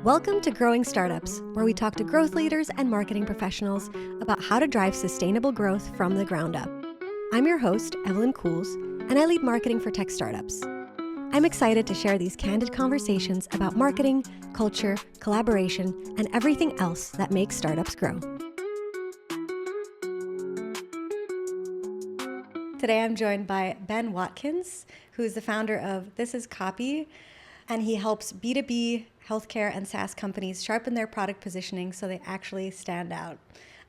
Welcome to Growing Startups, where we talk to growth leaders and marketing professionals about how to drive sustainable growth from the ground up. I'm your host, Evelyn Cools, and I lead marketing for tech startups. I'm excited to share these candid conversations about marketing, culture, collaboration, and everything else that makes startups grow. Today I'm joined by Ben Watkins, who's the founder of This Is Copy, and he helps B2B healthcare and SaaS companies sharpen their product positioning so they actually stand out.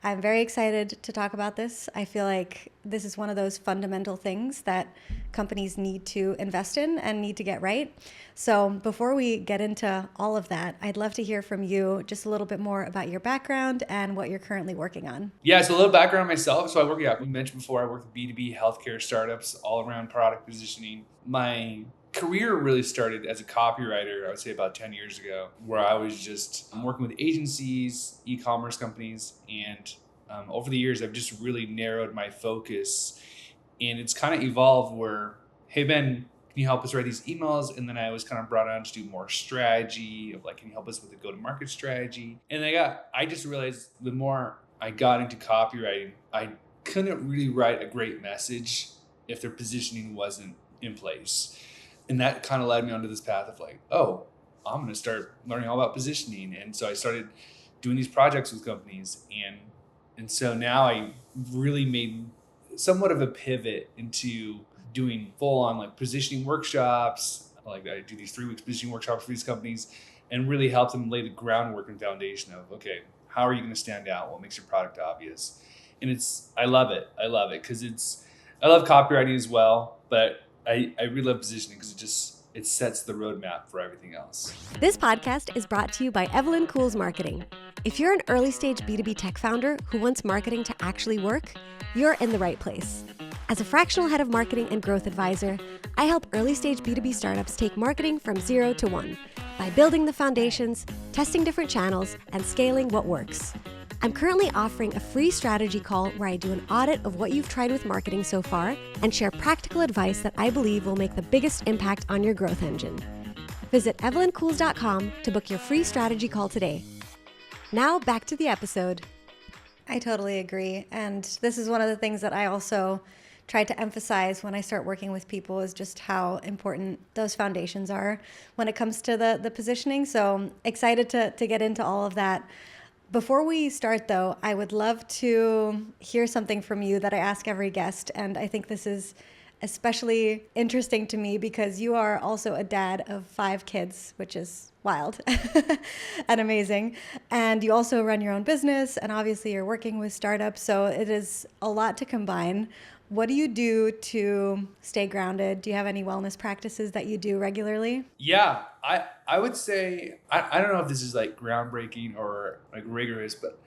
I'm very excited to talk about this. I feel like this is one of those fundamental things that companies need to invest in and need to get right. So before we get into all of that, I'd love to hear from you just a little bit more about your background and what you're currently working on. Yeah, so a little background on myself. So we mentioned before, I work with B2B healthcare startups all around product positioning. My career really started as a copywriter, I would say about 10 years ago, where I was just working with agencies, e-commerce companies, and over the years, I've just really narrowed my focus. And it's kind of evolved where, hey, Ben, can you help us write these emails? And then I was kind of brought on to do more strategy of like, can you help us with the go-to-market strategy? And I just realized the more I got into copywriting, I couldn't really write a great message if their positioning wasn't in place. And that kind of led me onto this path of like, oh, I'm going to start learning all about positioning. And so I started doing these projects with companies. And so now I really made somewhat of a pivot into doing full on like positioning workshops. Like I do these 3 weeks positioning workshops for these companies and really help them lay the groundwork and foundation of, okay, how are you going to stand out? What makes your product obvious? And I love it. I love it because I love copywriting as well, but I really love positioning because it sets the roadmap for everything else. This podcast is brought to you by Evelyn Cools Marketing. If you're an early stage B2B tech founder who wants marketing to actually work, you're in the right place. As a fractional head of marketing and growth advisor, I help early stage B2B startups take marketing from 0 to 1 by building the foundations, testing different channels, and scaling what works. I'm currently offering a free strategy call where I do an audit of what you've tried with marketing so far and share practical advice that I believe will make the biggest impact on your growth engine. Visit evelyncools.com to book your free strategy call today. Now back to the episode. I totally agree. And this is one of the things that I also try to emphasize when I start working with people is just how important those foundations are when it comes to the positioning. So excited to get into all of that. Before we start, though, I would love to hear something from you that I ask every guest. And I think this is especially interesting to me because you are also a dad of 5 kids, which is wild and amazing. And you also run your own business, and obviously you're working with startups. So it is a lot to combine. What do you do to stay grounded? Do you have any wellness practices that you do regularly? Yeah, I would say, I don't know if this is like groundbreaking or like rigorous, but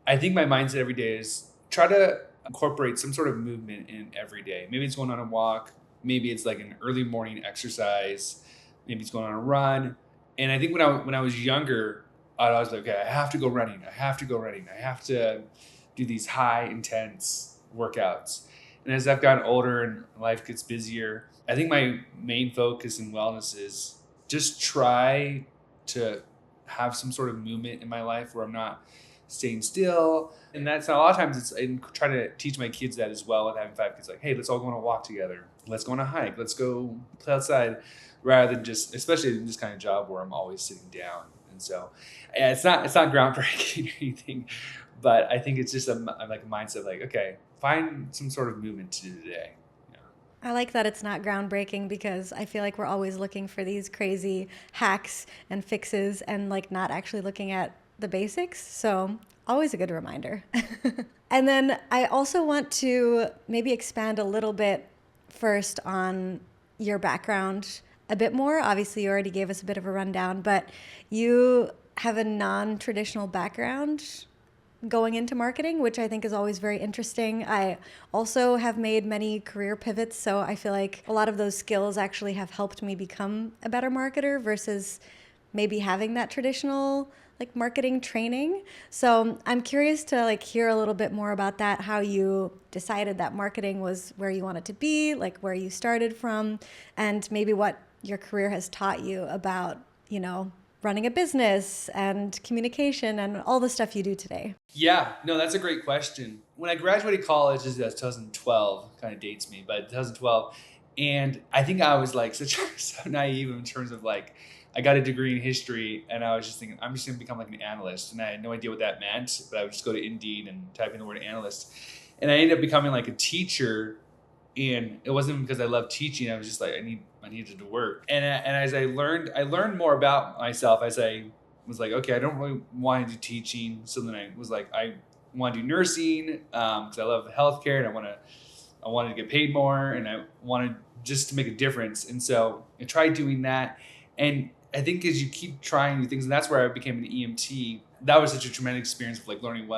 I think my mindset every day is try to incorporate some sort of movement in every day. Maybe it's going on a walk. Maybe it's like an early morning exercise. Maybe it's going on a run. And I think when I was younger, I was like, okay, I have to go running. I have to do these high intense workouts. And as I've gotten older and life gets busier, I think my main focus in wellness is just try to have some sort of movement in my life where I'm not staying still. And that's a lot of times I try to teach my kids that as well with having 5 kids, like, hey, let's all go on a walk together. Let's go on a hike. Let's go play outside rather than especially in this kind of job where I'm always sitting down. And so it's not groundbreaking or anything, but I think it's just a mindset of like, okay, find some sort of movement to do today. Yeah. I like that it's not groundbreaking because I feel like we're always looking for these crazy hacks and fixes and like not actually looking at the basics. So always a good reminder. And then I also want to maybe expand a little bit first on your background a bit more. Obviously, you already gave us a bit of a rundown, but you have a non-traditional background going into marketing, which I think is always very interesting. I also have made many career pivots, so I feel like a lot of those skills actually have helped me become a better marketer versus maybe having that traditional like marketing training. So I'm curious to like hear a little bit more about that, how you decided that marketing was where you wanted to be, like where you started from, and maybe what your career has taught you about, running a business and communication and all the stuff you do today? Yeah, no, that's a great question. When I graduated college, this is 2012, kind of dates me, but 2012. And I think I was like so naive in terms of like, I got a degree in history and I was just thinking, I'm just going to become like an analyst. And I had no idea what that meant, but I would just go to Indeed and type in the word analyst. And I ended up becoming like a teacher. And it wasn't because I loved teaching. I was just like, I needed to work. And as I learned more about myself as I was like, okay, I don't really want to do teaching. So then I was like, I want to do nursing because I love healthcare and I wanted to get paid more and I wanted just to make a difference. And so I tried doing that. And I think as you keep trying new things, and that's where I became an EMT. That was such a tremendous experience of like learning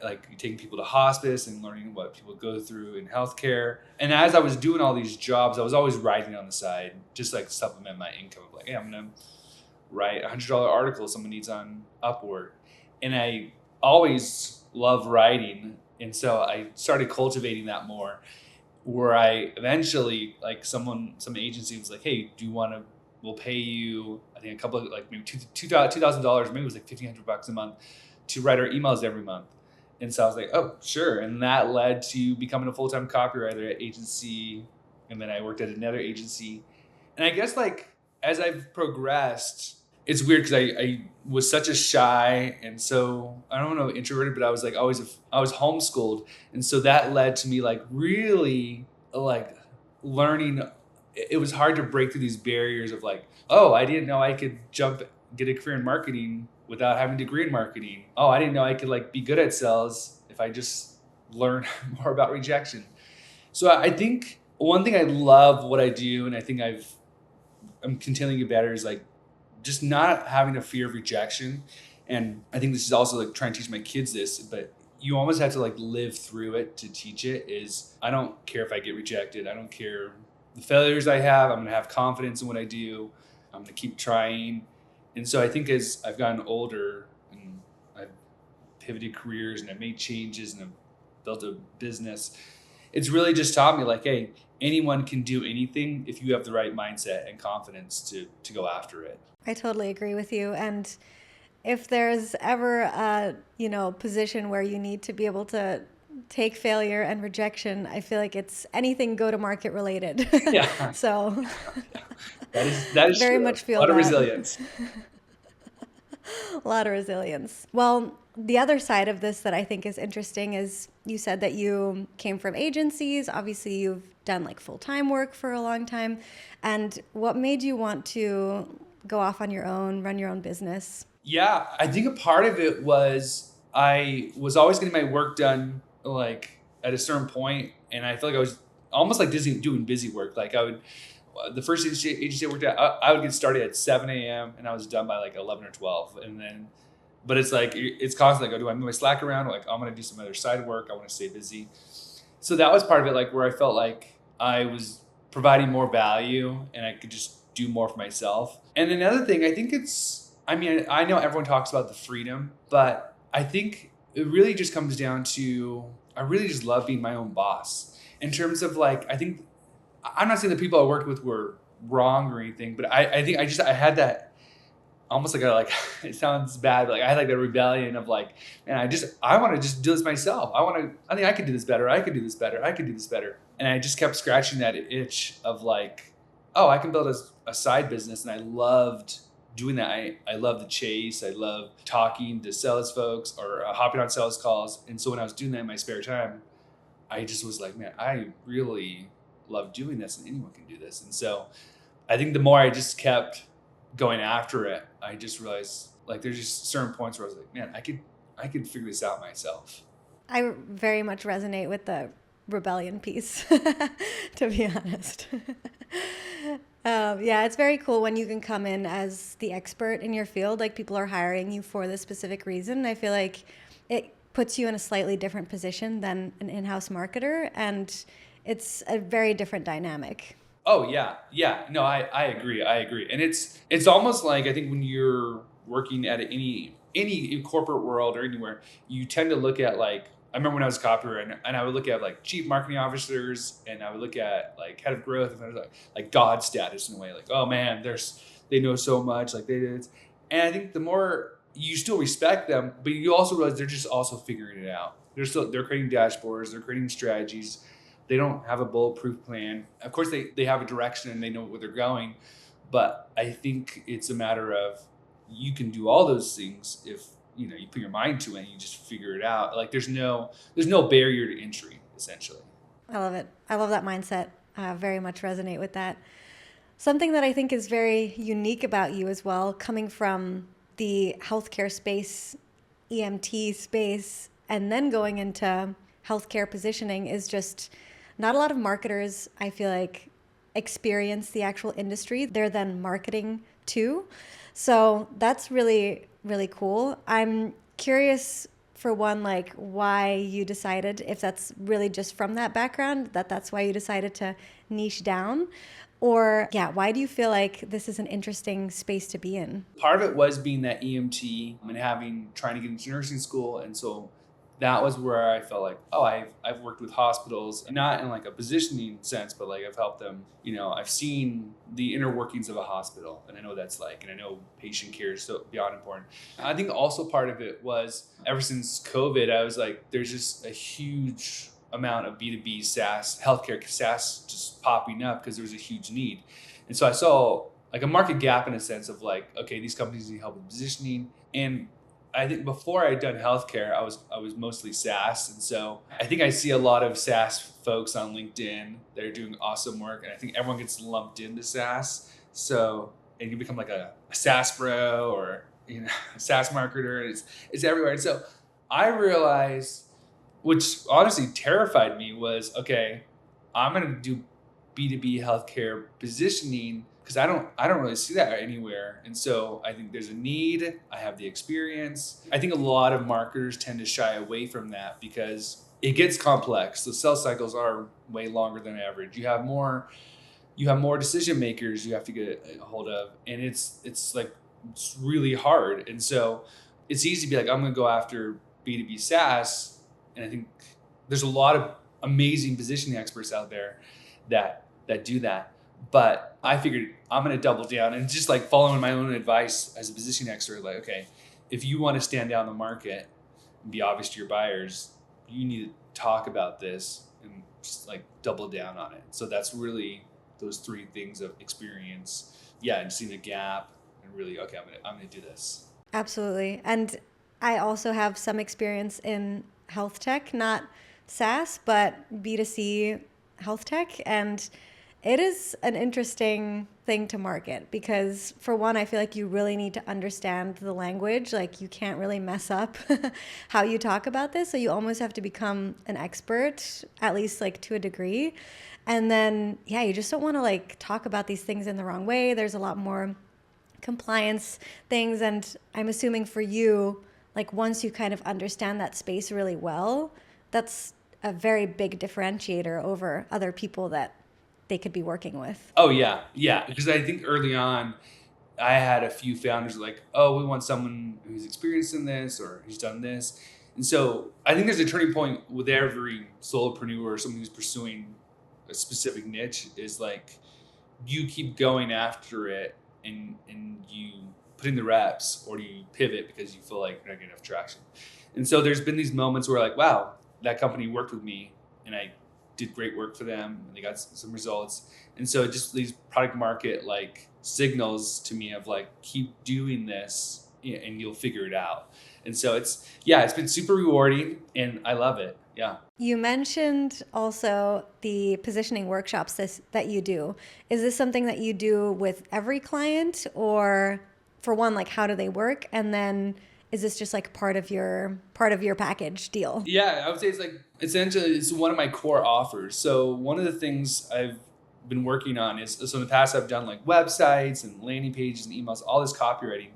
like taking people to hospice and learning what people go through in healthcare. And as I was doing all these jobs, I was always writing on the side, just like supplement my income of like, hey, I'm going to write a $100 article someone needs on Upwork. And I always love writing. And so I started cultivating that more, where I eventually, like some agency was like, hey, we'll pay you, I think a couple of like maybe $2,000, maybe it was like $1,500 a month to write our emails every month. And so I was like, oh, sure. And that led to becoming a full-time copywriter at agency. And then I worked at another agency. And I guess like as I've progressed, it's weird because I was such a shy and so, I don't know, introverted, but I was like I was homeschooled. And so that led to me like really like learning. It was hard to break through these barriers of like, oh, I didn't know I could get a career in marketing without having a degree in marketing. Oh, I didn't know I could like be good at sales if I just learn more about rejection. So I think one thing I love what I do, and I think I'm continuing to get better, is like just not having a fear of rejection. And I think this is also like trying to teach my kids this, but you almost have to like live through it to teach it. Is I don't care if I get rejected. I don't care the failures I have. I'm going to have confidence in what I do. I'm going to keep trying. And so I think as I've gotten older and I've pivoted careers and I've made changes and I've built a business, it's really just taught me like, hey, anyone can do anything if you have the right mindset and confidence to go after it. I totally agree with you. And if there's ever a, position where you need to be able to take failure and rejection, I feel like it's anything go-to-market related. Yeah. So that is very true. much feel a lot of that. resilience. A lot of resilience. Well, the other side of this that I think is interesting is you said that you came from agencies. Obviously, you've done like full-time work for a long time. And what made you want to go off on your own, run your own business? Yeah, I think a part of it was I was always getting my work done like at a certain point, and I feel like I was almost like doing busy work. Like the first agency I worked at, I would get started at 7 a.m. and I was done by like 11 or 12. And then, but it's like, it's constantly like, do I move my Slack around? Like, I'm going to do some other side work. I want to stay busy. So that was part of it, like where I felt like I was providing more value and I could just do more for myself. And another thing, I know everyone talks about the freedom, but I think it really just comes down to, I really just love being my own boss in terms of like, I'm not saying the people I worked with were wrong or anything, but I think I had that almost like it sounds bad, but like I had like a rebellion of like, man, I want to just do this myself. I think I could do this better. I could do this better. And I just kept scratching that itch of like, oh, I can build a side business. And I loved doing that. I love the chase. I love talking to sales folks or hopping on sales calls. And so when I was doing that in my spare time, I just was like, man, I really love doing this and anyone can do this. And so I think the more I just kept going after it, I just realized like there's just certain points where I was like, man, I could figure this out myself. I very much resonate with the rebellion piece, to be honest. Yeah, it's very cool when you can come in as the expert in your field, like people are hiring you for this specific reason. I feel like it puts you in a slightly different position than an in-house marketer, and it's a very different dynamic. Oh yeah. No, I agree. And it's almost like, I think when you're working at any corporate world or anywhere, you tend to look at like, I remember when I was a copywriter and I would look at like chief marketing officers and I would look at like head of growth and I was like God status in a way, like, oh man, they know so much, like they did. And I think the more you still respect them, but you also realize they're just also figuring it out. They're creating dashboards, they're creating strategies. They don't have a bulletproof plan. Of course, they have a direction and they know where they're going. But I think it's a matter of you can do all those things if you put your mind to it and you just figure it out. Like there's no barrier to entry, essentially. I love it. I love that mindset. Very much resonate with that. Something that I think is very unique about you as well, coming from the healthcare space, EMT space, and then going into healthcare positioning, is just not a lot of marketers, I feel like, experience the actual industry. They're then marketing too. So that's really, really cool. I'm curious, for one, like why you decided, if that's really just from that background, that's why you decided to niche down, or why do you feel like this is an interesting space to be in? Part of it was being that EMT and trying to get into nursing school. And so that was where I felt like, oh, I've worked with hospitals, not in like a positioning sense, but like I've helped them, I've seen the inner workings of a hospital and I know what that's like. And I know patient care is so beyond important. I think also part of it was ever since COVID, I was like, there's just a huge amount of B2B SaaS, healthcare SaaS just popping up because there was a huge need. And so I saw like a market gap in a sense of like, okay, these companies need help with positioning. And I think before I'd done healthcare, I was mostly SaaS. And so I think I see a lot of SaaS folks on LinkedIn that are doing awesome work. And I think everyone gets lumped into SaaS. So, and you become like a SaaS bro or, a SaaS marketer. It's everywhere. And so I realized, which honestly terrified me, was, okay, I'm going to do B2B healthcare positioning because I don't really see that anywhere. And so I think there's a need. I have the experience. I think a lot of marketers tend to shy away from that because it gets complex. The sales cycles are way longer than average. You have more decision makers you have to get a hold of, and it's really hard. And so it's easy to be like, I'm going to go after B2B SaaS. And I think there's a lot of amazing positioning experts out there that do that. But I figured I'm going to double down and just like following my own advice as a positioning expert. Like, okay, if you want to stand down the market and be obvious to your buyers, you need to talk about this and just like double down on it. So that's really those three things of experience. Yeah, and seeing a gap and really, okay, I'm gonna do this. Absolutely. And I also have some experience in health tech, not SaaS, but B2C health tech. And it is an interesting thing to market because, for one, I feel like you really need to understand the language. Like, you can't really mess up how you talk about this. So you almost have to become an expert, at least like to a degree. And then, you just don't want to like talk about these things in the wrong way. There's a lot more compliance things. And I'm assuming for you, like once you kind of understand that space really well, that's a very big differentiator over other people that they could be working with. Oh, yeah. Yeah. Because I think early on, I had a few founders like, oh, we want someone who's experienced in this or who's done this. And so I think there's a turning point with every solopreneur or someone who's pursuing a specific niche is like, you keep going after it and you put in the reps, or do you pivot because you feel like you're not getting enough traction? And so there's been these moments where like, wow, that company worked with me and I did great work for them and they got some results. And so it just these product market like signals to me of like, keep doing this and you'll figure it out. And so it's been super rewarding and I love it. Yeah. You mentioned also the positioning workshops that you do. Is this something that you do with every client, or for one, like how do they work? And then is this just like part of your package deal? Yeah, I would say it's like essentially it's one of my core offers. So one of the things I've been working on is, so in the past I've done like websites and landing pages and emails, all this copywriting,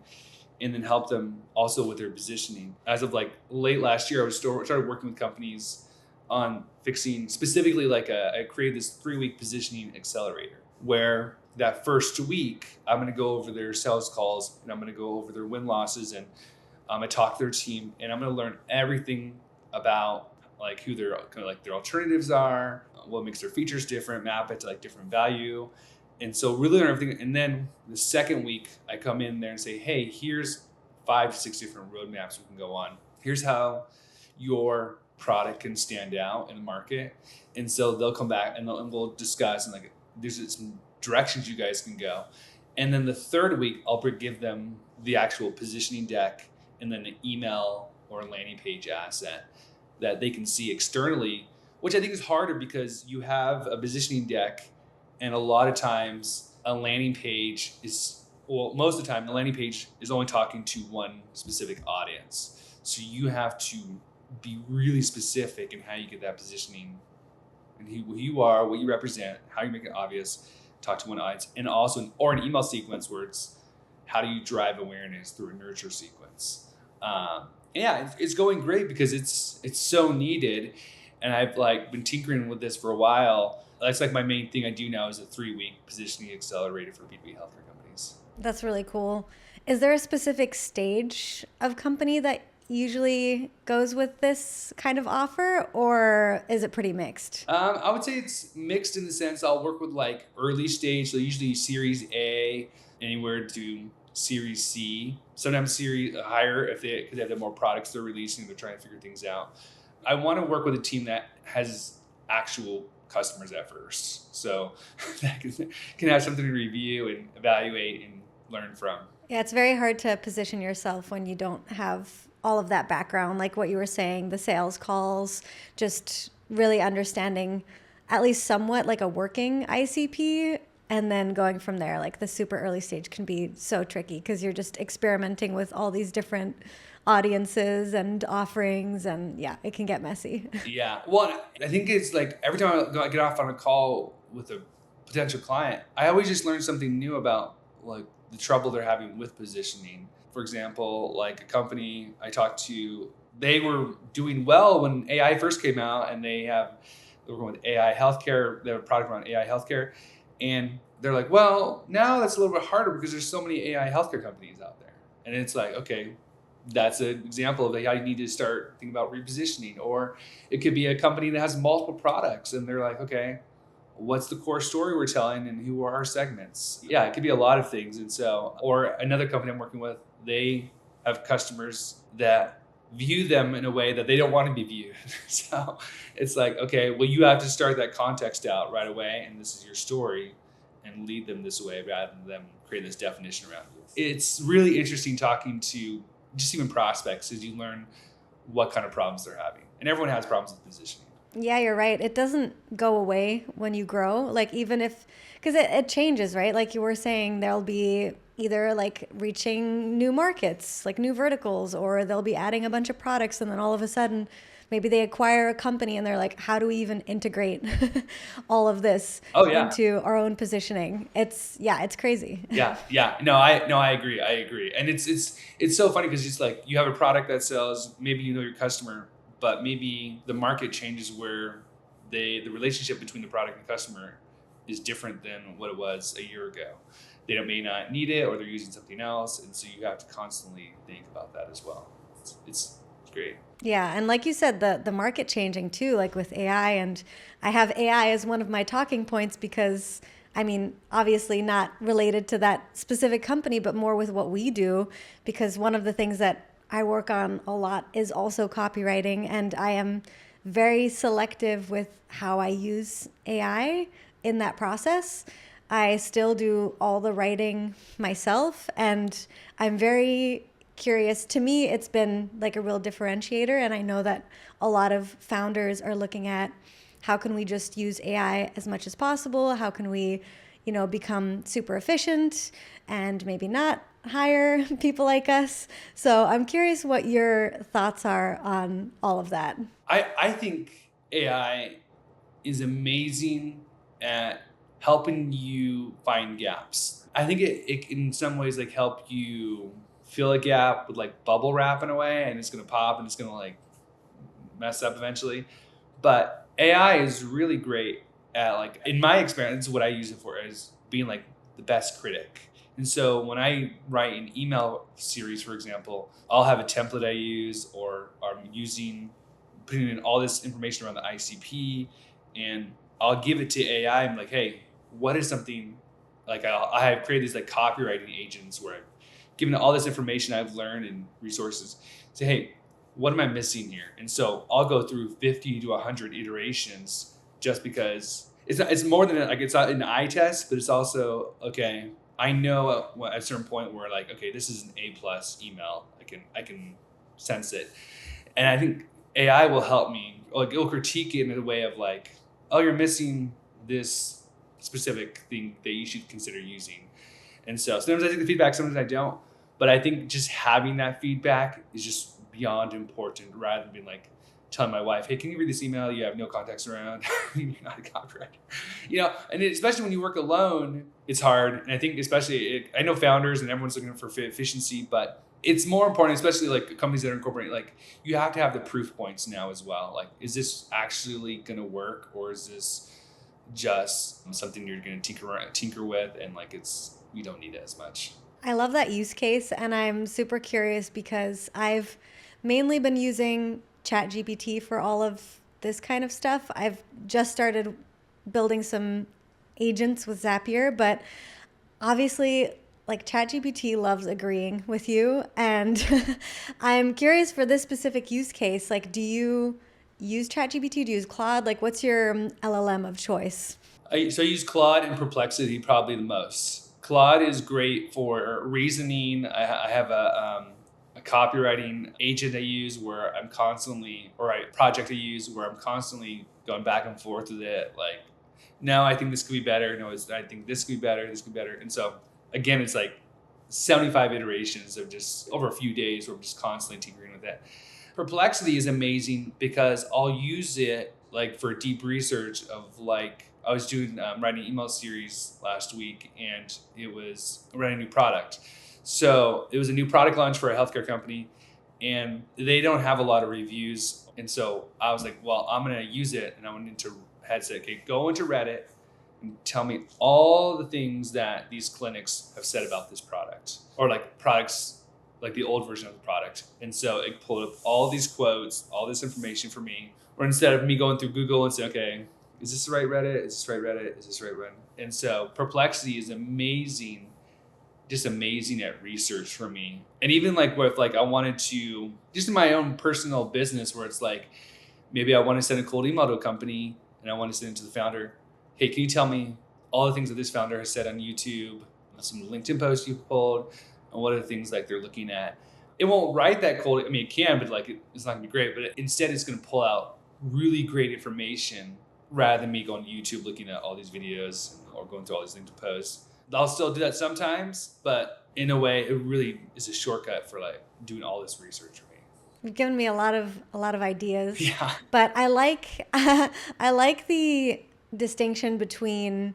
and then help them also with their positioning. As of like late last year, I started working with companies on fixing specifically like I created this 3-week positioning accelerator where that first week I'm going to go over their sales calls and I'm going to go over their win losses and I talk to their team and I'm going to learn everything about like who their kind of like their alternatives are, what makes their features different, map it to like different value. And so really learn everything. And then the second week I come in there and say, hey, here's 5 to 6 different roadmaps we can go on. Here's how your product can stand out in the market. And so they'll come back and we'll discuss, and like, there's some directions you guys can go. And then the third week, I'll give them the actual positioning deck and then an email or a landing page asset that they can see externally, which I think is harder because you have a positioning deck, and a lot of times a landing page is, well, most of the time the landing page is only talking to one specific audience. So you have to be really specific in how you get that positioning and who you are, what you represent, how you make it obvious, talk to one audience, and also an email sequence where it's how do you drive awareness through a nurture sequence. It's going great because it's so needed, and I've like been tinkering with this for a while. That's like my main thing I do now is a 3-week positioning accelerator for B2B healthcare companies. That's really cool. Is there a specific stage of company that usually goes with this kind of offer, or is it pretty mixed? I would say it's mixed in the sense I'll work with like early stage, so usually Series A, anywhere to Series C, sometimes Series higher if they have more products they're releasing, they're trying to figure things out. I want to work with a team that has actual customers at first, so that can have something to review and evaluate and learn from. Yeah, it's very hard to position yourself when you don't have all of that background, like what you were saying, the sales calls, just really understanding at least somewhat like a working ICP, and then going from there. Like the super early stage can be so tricky because you're just experimenting with all these different audiences and offerings, and yeah, it can get messy. Yeah. Well, I think it's like every time I get off on a call with a potential client, I always just learn something new about like the trouble they're having with positioning. For example, like a company I talked to, they were doing well when AI first came out, and they were going with AI healthcare. They have a product around AI healthcare, and they're like, well, now that's a little bit harder because there's so many AI healthcare companies out there. And it's like, okay, that's an example of how you need to start thinking about repositioning. Or it could be a company that has multiple products, and they're like, okay, what's the core story we're telling, and who are our segments? Yeah, it could be a lot of things. And so, or another company I'm working with, they have customers that view them in a way that they don't want to be viewed. So it's like, okay, well, you have to start that context out right away, and this is your story, and lead them this way rather than them create this definition around you. It's really interesting talking to just even prospects as you learn what kind of problems they're having. And everyone has problems with positioning. Yeah, you're right. It doesn't go away when you grow. Like even if, because it changes, right? Like you were saying, there'll be either like reaching new markets, like new verticals, or they'll be adding a bunch of products, and then all of a sudden maybe they acquire a company and they're like, how do we even integrate all of this into our own positioning? It's crazy. Yeah. No, I agree. And it's so funny because it's like you have a product that sells, maybe you know your customer, but maybe the market changes where the relationship between the product and customer is different than what it was a year ago. They may not need it, or they're using something else. And so you have to constantly think about that as well. It's great. Yeah. And like you said, the market changing too, like with AI, and I have AI as one of my talking points because, I mean, obviously not related to that specific company, but more with what we do, because one of the things that I work on a lot is also copywriting, and I am very selective with how I use AI in that process. I still do all the writing myself, and I'm very curious. To me, it's been like a real differentiator, and I know that a lot of founders are looking at how can we just use AI as much as possible? How can we, become super efficient and maybe not hire people like us? So I'm curious what your thoughts are on all of that. I think AI is amazing at helping you find gaps. I think it in some ways like help you fill a gap with like bubble wrap in a way, and it's going to pop and it's going to like mess up eventually. But AI is really great at, like, in my experience, what I use it for is being like the best critic. And so when I write an email series, for example, I'll have a template I use, or I'm putting in all this information around the ICP, and I'll give it to AI. I'm like, hey, what is something like I have created these like copywriting agents where I've given all this information I've learned and resources. Say, hey, what am I missing here? And so I'll go through 50 to 100 iterations just because it's more than like it's not an eye test, but it's also, okay, I know at a certain point where like, okay, this is an A+ email. I can sense it. And I think AI will help me, like it'll critique it in a way of like, oh, you're missing this specific thing that you should consider using. And so sometimes I take the feedback, sometimes I don't. But I think just having that feedback is just beyond important, rather than being like telling my wife, hey, can you read this email? You have no context around. You're not a copywriter. And especially when you work alone, it's hard. And I think I know founders and everyone's looking for efficiency, but it's more important, especially like companies that are incorporating, like you have to have the proof points now as well. Like, is this actually going to work, or is this just something you're going to tinker with? And like, you don't need it as much. I love that use case. And I'm super curious because I've mainly been using ChatGPT for all of this kind of stuff. I've just started building some agents with Zapier, but obviously like ChatGPT loves agreeing with you. And I'm curious for this specific use case, like, do you use ChatGPT? Do you use Claude? Like, what's your LLM of choice? So I use Claude and Perplexity probably the most. Claude is great for reasoning. I have a copywriting agent I use where I'm constantly, or a project I use where I'm constantly going back and forth with it. Like, no, I think this could be better. No, I think this could be better. This could be better. And so again, it's like 75 iterations of just over a few days where I'm just constantly tinkering with it. Perplexity is amazing because I'll use it like for deep research of like, I was doing writing an email series last week, and it was writing a new product. So it was a new product launch for a healthcare company, and they don't have a lot of reviews. And so I was like, well, I'm going to use it. And I went into headset, okay, go into Reddit and tell me all the things that these clinics have said about this product, or like products, like the old version of the product. And so it pulled up all these quotes, all this information for me, or instead of me going through Google and saying, okay, is this the right Reddit? Is this the right Reddit? Is this the right Reddit? And so Perplexity is amazing, just amazing at research for me. And even like with like, I wanted to, just in my own personal business where it's like, maybe I want to send a cold email to a company and I want to send it to the founder. Hey, can you tell me all the things that this founder has said on YouTube, some LinkedIn posts you pulled, and what are the things like they're looking at? It won't write that cold. I mean, it can, but like it's not gonna be great. But instead, it's gonna pull out really great information rather than me going to YouTube looking at all these videos or going through all these LinkedIn posts. I'll still do that sometimes, but in a way, it really is a shortcut for like doing all this research for me. You've given me a lot of ideas. Yeah. But I like I like the distinction between,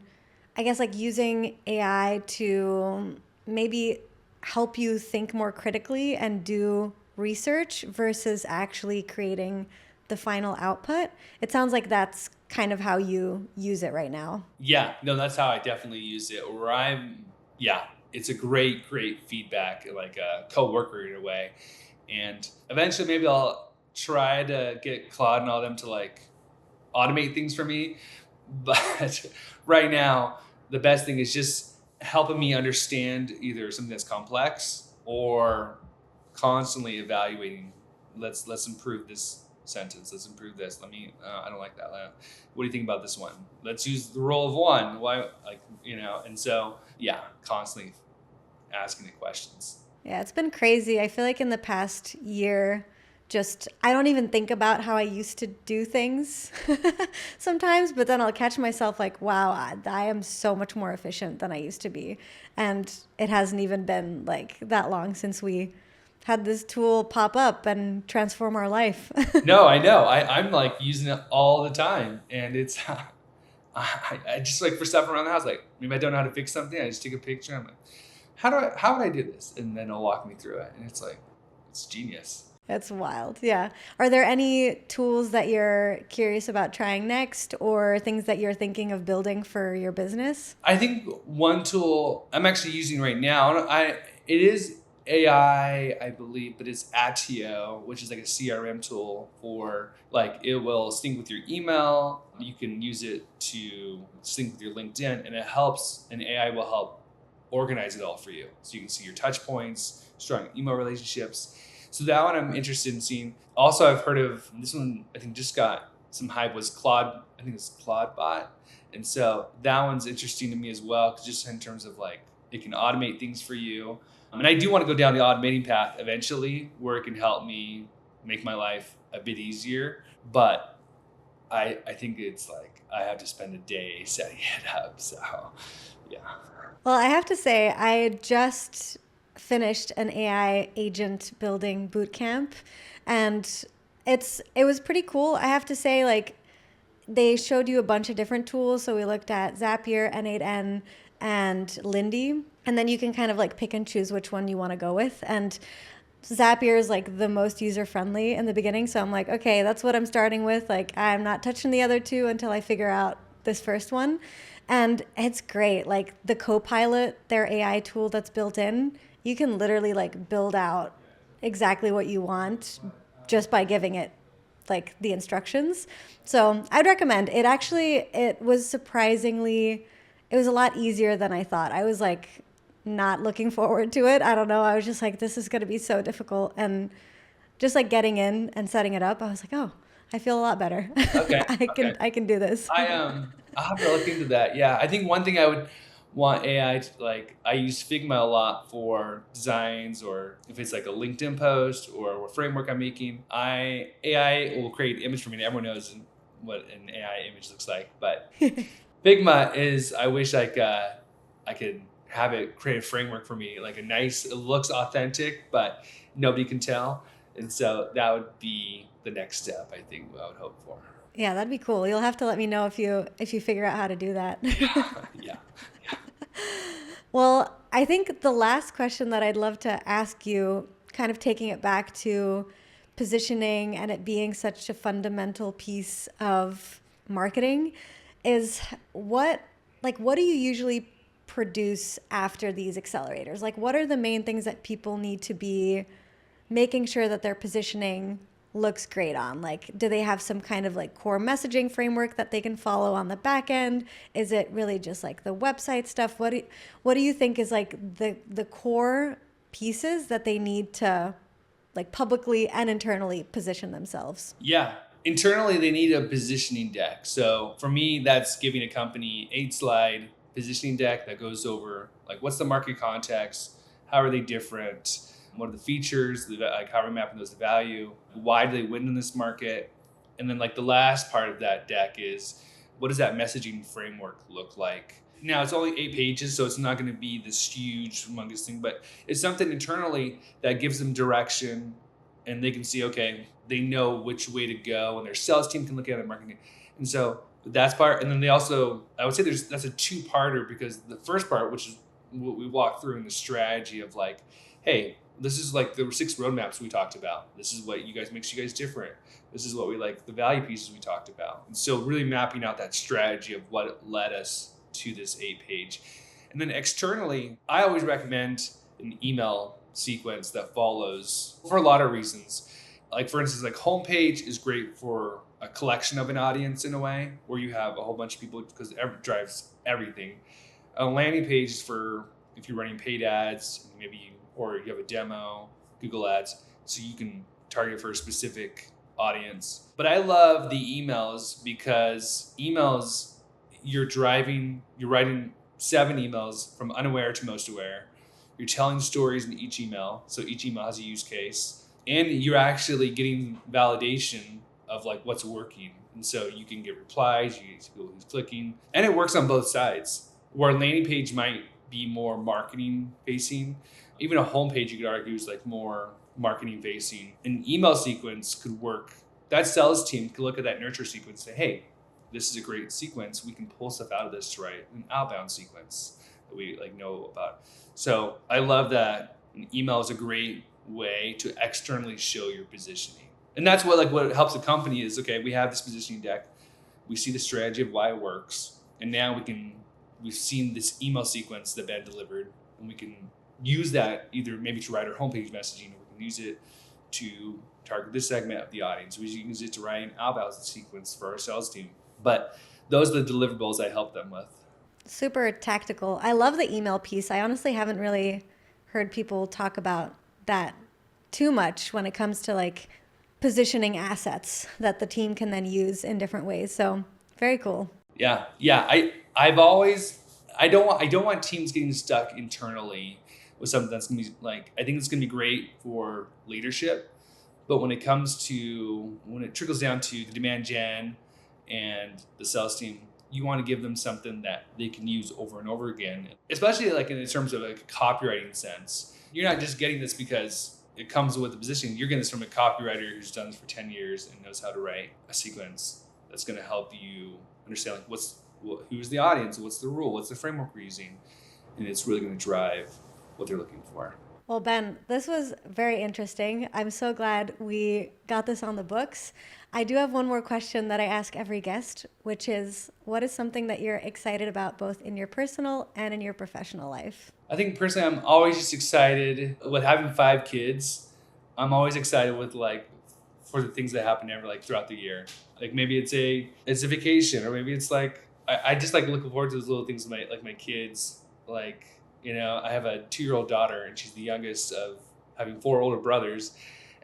I guess, like using AI to maybe help you think more critically and do research versus actually creating the final output. It sounds like that's kind of how you use it right now. Yeah, no, that's how I definitely use it. It's a great feedback, like a coworker in a way. And eventually maybe I'll try to get Claude and all them to like automate things for me. But right now, the best thing is just helping me understand either something that's complex or constantly evaluating. Let's improve this sentence. Let's improve this. I don't like that. What do you think about this one? Let's use the role of one. Why, and so, yeah, constantly asking the questions. Yeah, it's been crazy. I feel like in the past year, I don't even think about how I used to do things sometimes, but then I'll catch myself like, wow, I am so much more efficient than I used to be. And it hasn't even been like that long since we had this tool pop up and transform our life. No, I know. I'm like using it all the time. And it's, I just like for stuff around the house, like maybe I don't know how to fix something. I just take a picture. I'm like, how would I do this? And then it'll walk me through it. And it's like, it's genius. That's wild. Yeah. Are there any tools that you're curious about trying next, or things that you're thinking of building for your business? I think one tool I'm actually using right now, it is AI, I believe, but it's Attio, which is like a CRM tool for like it will sync with your email. You can use it to sync with your LinkedIn, and it helps. And AI will help organize it all for you, so you can see your touch points, strong email relationships. So that one I'm interested in seeing. Also, I've heard of this one. I think just got some hype was Claude. I think it's Claude Bot, and so that one's interesting to me as well, because just in terms of like it can automate things for you. And I do want to go down the automating path eventually, where it can help me make my life a bit easier. But I think it's like I have to spend a day setting it up. So yeah. Well, I have to say, I just finished an AI agent building bootcamp, and it was pretty cool. I have to say, like, they showed you a bunch of different tools. So we looked at Zapier, N8N, and Lindy, and then you can kind of like pick and choose which one you want to go with. And Zapier is like the most user friendly in the beginning. So I'm like, okay, that's what I'm starting with. Like, I'm not touching the other two until I figure out this first one. And it's great. Like the Copilot, their AI tool that's built in, you can literally like build out exactly what you want just by giving it like the instructions. So I'd recommend it. Actually, it was surprisingly, it was a lot easier than I thought. I was like not looking forward to it. I don't know. I was just like, this is going to be so difficult. And just like getting in and setting it up, I was like, oh, I feel a lot better. Okay. I can do this. I'll have to look into that. Yeah, I think one thing I would want AI to like. I use Figma a lot for designs, or if it's like a LinkedIn post or a framework I'm making. AI will create an image for me, and everyone knows what an AI image looks like. But Figma is. I wish like I could have it create a framework for me, like a nice. It looks authentic, but nobody can tell, and so that would be the next step. I think I would hope for. Yeah, that'd be cool. You'll have to let me know if you figure out how to do that. Yeah. Well, I think the last question that I'd love to ask you, kind of taking it back to positioning and it being such a fundamental piece of marketing, is what do you usually produce after these accelerators? Like, what are the main things that people need to be making sure that their positioning looks great on? Like, do they have some kind of like core messaging framework that they can follow on the back end? Is it really just like the website stuff? What do you think is like the core pieces that they need to like publicly and internally position themselves? Yeah. Internally, they need a positioning deck. So for me, that's giving a company 8-slide positioning deck that goes over like what's the market context, how are they different, what are the features, like how are we mapping those to value, why do they win in this market, and then like the last part of that deck is what does that messaging framework look like. Now it's only 8 pages, so it's not going to be this huge, humongous thing, but it's something internally that gives them direction, and they can see, okay, they know which way to go, and their sales team can look at it, marketing. And so that's part. And then they also, I would say that's a 2-parter, because the first part, which is what we walked through in the strategy of like, hey, this is like the 6 roadmaps we talked about. This is what you guys makes you guys different. This is what we like, the value pieces we talked about. And so really mapping out that strategy of what led us to this 8-page. And then externally, I always recommend an email sequence that follows for a lot of reasons. Like for instance, like homepage is great for a collection of an audience in a way, where you have a whole bunch of people, because it drives everything. A landing page is for if you're running paid ads, or you have a demo, Google Ads, so you can target for a specific audience. But I love the emails, because emails, you're writing 7 emails from unaware to most aware. You're telling stories in each email, so each email has a use case, and you're actually getting validation of like what's working. And so you can get replies, you get people who's clicking, and it works on both sides. Where a landing page might be more marketing facing, even a homepage you could argue is like more marketing facing. An email sequence could work. That sales team could look at that nurture sequence and say, hey, this is a great sequence. We can pull stuff out of this to write an outbound sequence that we like know about. So I love that an email is a great way to externally show your positioning. And that's what helps the company is, okay, we have this positioning deck. We see the strategy of why it works. And now we've seen this email sequence that Ben delivered, and we can use that either maybe to write our homepage messaging, or we can use it to target this segment of the audience. We can use it to write an outbound sequence for our sales team. But those are the deliverables I help them with. Super tactical. I love the email piece. I honestly haven't really heard people talk about that too much when it comes to like positioning assets that the team can then use in different ways. So very cool. Yeah. I don't want teams getting stuck internally with something that's gonna be like, I think it's gonna be great for leadership, but when it trickles down to the demand gen and the sales team, you want to give them something that they can use over and over again, especially like in terms of like a copywriting sense. You're not just getting this because it comes with the position. You're getting this from a copywriter who's done this for 10 years and knows how to write a sequence that's going to help you understand like who's the audience, what's the rule, what's the framework we're using, and it's really going to drive what they're looking for. Well, Ben, this was very interesting. I'm so glad we got this on the books. I do have one more question that I ask every guest, which is, what is something that you're excited about both in your personal and in your professional life? I think personally, I'm always just excited with having 5 kids. I'm always excited with for the things that happen throughout the year. Like maybe it's a vacation, or maybe it's like, I just like looking forward to those little things with my kids. Like, I have a 2-year-old daughter, and she's the youngest of having 4 older brothers.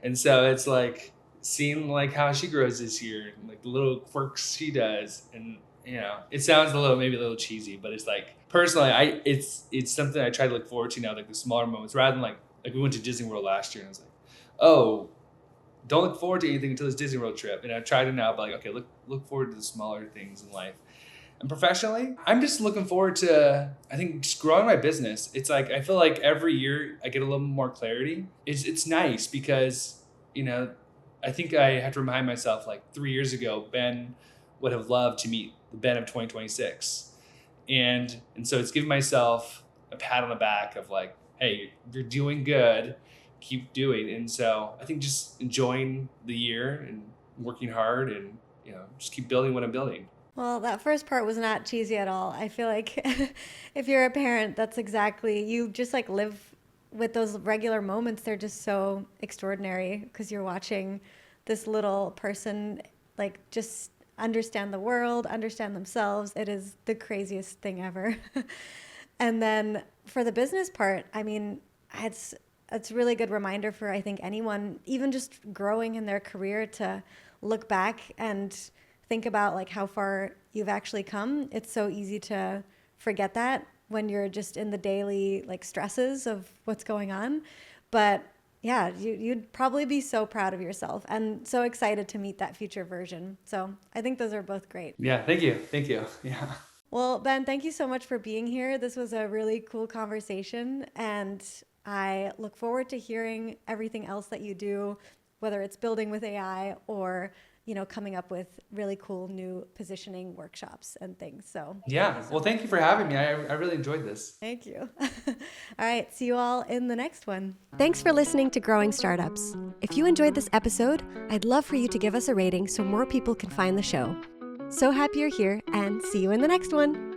And so it's like seeing how she grows this year, and the little quirks she does. And, it sounds maybe a little cheesy, but it's personally, it's something I try to look forward to now, the smaller moments, rather than like we went to Disney World last year, and I was like, oh, don't look forward to anything until this Disney World trip. And I try to now, but okay, look forward to the smaller things in life. And professionally, I'm just looking forward to, I think, just growing my business. It's I feel like every year I get a little more clarity. It's nice because, I think I have to remind myself 3 years ago, Ben would have loved to meet the Ben of 2026. And so it's giving myself a pat on the back of hey, you're doing good, keep doing. And so I think just enjoying the year and working hard and, just keep building what I'm building. Well, that first part was not cheesy at all. I feel like if you're a parent, that's exactly, you just live with those regular moments. They're just so extraordinary because you're watching this little person just understand the world, understand themselves. It is the craziest thing ever. And then for the business part, I mean, it's a really good reminder for, I think, anyone, even just growing in their career, to look back and think about how far you've actually come. It's so easy to forget that when you're just in the daily stresses of what's going on. But yeah, you'd probably be so proud of yourself and so excited to meet that future version. So I think those are both great. Yeah, thank you. Yeah. Well, Ben, thank you so much for being here. This was a really cool conversation, and I look forward to hearing everything else that you do, whether it's building with AI or coming up with really cool new positioning workshops and things. So yeah, well, thank you for having me. I really enjoyed this. Thank you. All right, see you all in the next one. Thanks for listening to Growing Startups. If you enjoyed this episode, I'd love for you to give us a rating so more people can find the show. So happy you're here, and see you in the next one.